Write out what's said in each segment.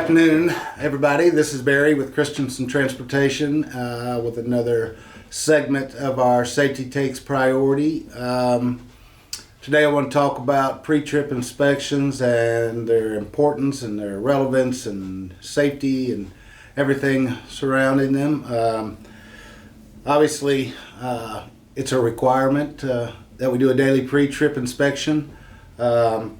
afternoon, everybody. This is Barry with Christenson Transportation with another segment of our Safety Takes Priority. Today I want to talk about pre-trip inspections and their importance and their relevance and safety and everything surrounding them. Obviously, it's a requirement that we do a daily pre-trip inspection, and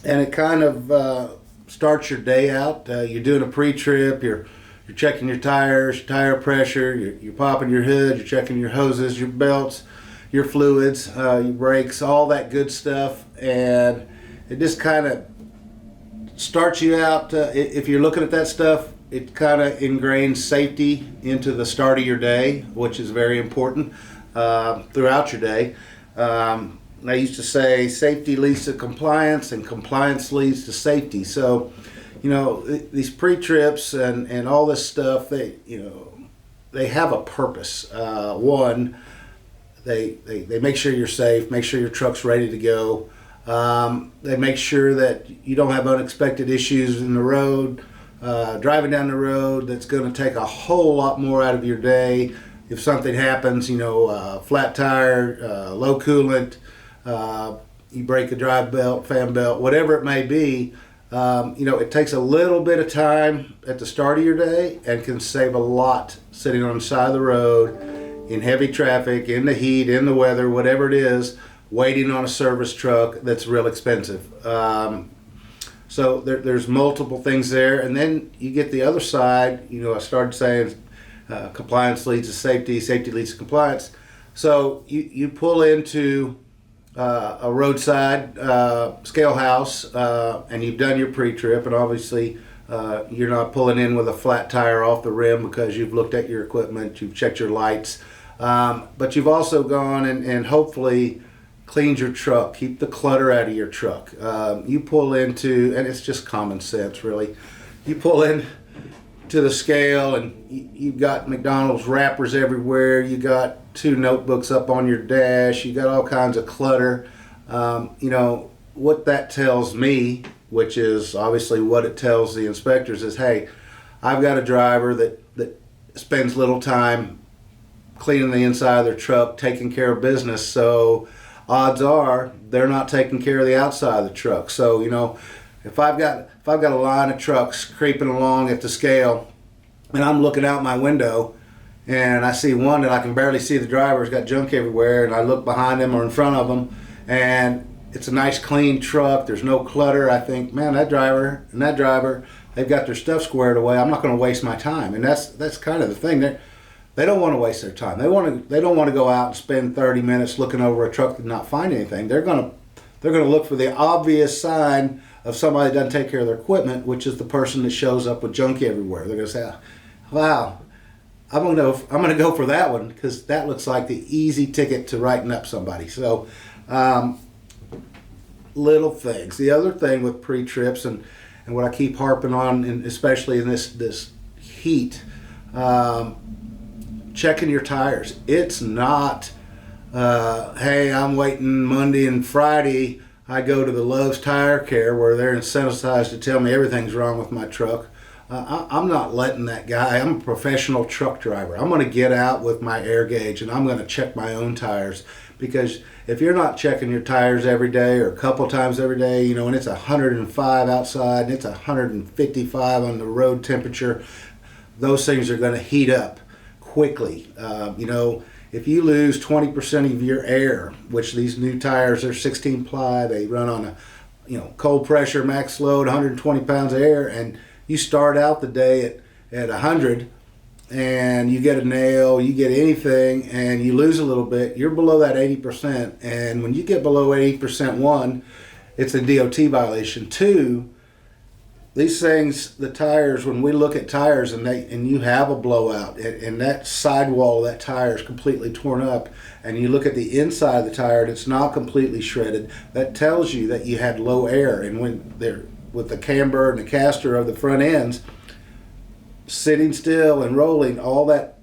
it kind of starts your day out. You're doing a pre-trip, you're checking your tires, your tire pressure, you're popping your hood, you're checking your hoses, your belts, your fluids, your brakes, all that good stuff. And it just kind of starts you out. If you're looking at that stuff, it kind of ingrains safety into the start of your day, which is very important throughout your day. I used to say safety leads to compliance and compliance leads to safety. So, these pre-trips and all this stuff, they have a purpose. One, they make sure you're safe, make sure your truck's ready to go. They make sure that you don't have unexpected issues in the road, driving down the road that's going to take a whole lot more out of your day. If something happens, flat tire, low coolant, you break a drive belt, fan belt, whatever it may be, it takes a little bit of time at the start of your day and can save a lot sitting on the side of the road in heavy traffic, in the heat, in the weather, whatever it is, waiting on a service truck that's real expensive. So there's multiple things there. And then you get the other side. I started saying compliance leads to safety, safety leads to compliance. So you pull into a roadside scale house, and you've done your pre-trip, and obviously you're not pulling in with a flat tire off the rim because you've looked at your equipment, you've checked your lights, but you've also gone and hopefully cleaned your truck, keep the clutter out of your truck. You pull into, and it's just common sense really, you pull in to the scale and you've got McDonald's wrappers everywhere, you got 2 notebooks up on your dash, you got all kinds of clutter. What that tells me, which is obviously what it tells the inspectors, is hey, I've got a driver that spends little time cleaning the inside of their truck, taking care of business, so odds are they're not taking care of the outside of the truck. So if I've got a line of trucks creeping along at the scale and I'm looking out my window and I see one that I can barely see the driver's got junk everywhere, and I look behind them or in front of them and it's a nice clean truck, there's no clutter, I think, man, that driver and that driver, they've got their stuff squared away, I'm not going to waste my time. And that's kind of the thing. They don't want to waste their time. They don't want to go out and spend 30 minutes looking over a truck and not find anything. They're going to look for the obvious sign of somebody that doesn't take care of their equipment, which is the person that shows up with junk everywhere. They're going to say, wow, I'm going to go for that one because that looks like the easy ticket to writing up somebody. So little things. The other thing with pre-trips and what I keep harping on, and especially in this heat, checking your tires. It's not, hey, I'm waiting Monday and Friday, I go to the Love's Tire Care where they're incentivized to tell me everything's wrong with my truck. I'm not letting that guy. I'm a professional truck driver. I'm going to get out with my air gauge and I'm going to check my own tires, because if you're not checking your tires every day or a couple times every day, and it's 105 outside and it's 155 on the road temperature, those things are going to heat up quickly. If you lose 20% of your air, which these new tires are 16 ply, they run on a cold pressure max load, 120 pounds of air, and you start out the day at 100 and you get a nail, you get anything, and you lose a little bit, you're below that 80%. And when you get below 80%, one, it's a DOT violation. Two, these things, the tires, when we look at tires and you have a blowout and that sidewall of that tire is completely torn up, and you look at the inside of the tire and it's not completely shredded, that tells you that you had low air. And when they're with the camber and the caster of the front ends sitting still and rolling, all that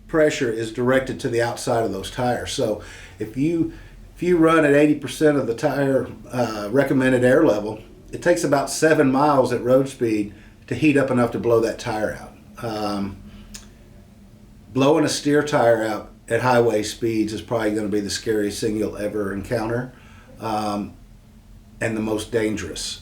pressure is directed to the outside of those tires. So if you run at 80% of the tire recommended air level, it takes about 7 miles at road speed to heat up enough to blow that tire out. Blowing a steer tire out at highway speeds is probably going to be the scariest thing you'll ever encounter, and the most dangerous.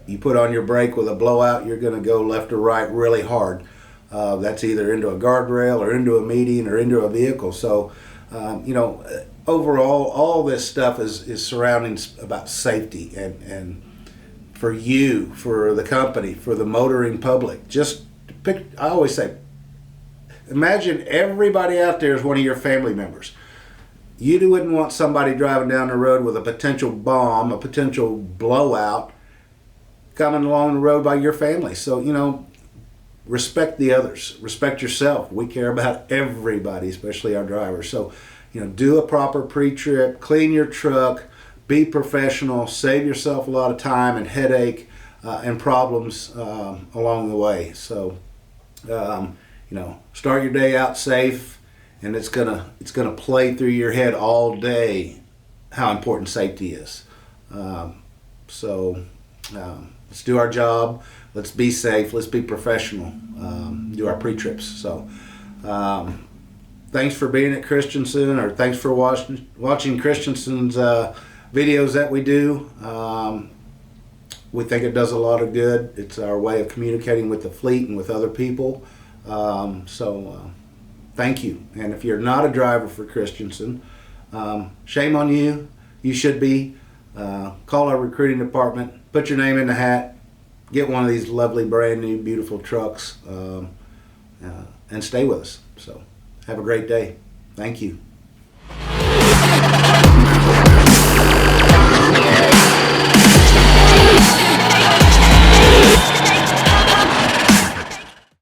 You put on your brake with a blowout, you're going to go left or right really hard. That's either into a guardrail or into a median or into a vehicle. So, overall, all this stuff is surrounding about safety and for you, for the company, for the motoring public. Just pick, I always say, imagine everybody out there is one of your family members. You wouldn't want somebody driving down the road with a potential bomb, a potential blowout, coming along the road by your family. So, respect the others, respect yourself. We care about everybody, especially our drivers. So, do a proper pre-trip, clean your truck, be professional, save yourself a lot of time and headache and problems along the way. So, start your day out safe, and it's gonna play through your head all day how important safety is. Let's do our job. Let's be safe. Let's be professional. Do our pre-trips. So, thanks for being at Christenson, or thanks for watching Christenson's videos that we do. We think it does a lot of good. It's our way of communicating with the fleet and with other people. Thank you. And if you're not a driver for Christenson, shame on you. You should be. Call our recruiting department. Put your name in the hat. Get one of these lovely, brand new, beautiful trucks, and stay with us. So, have a great day. Thank you.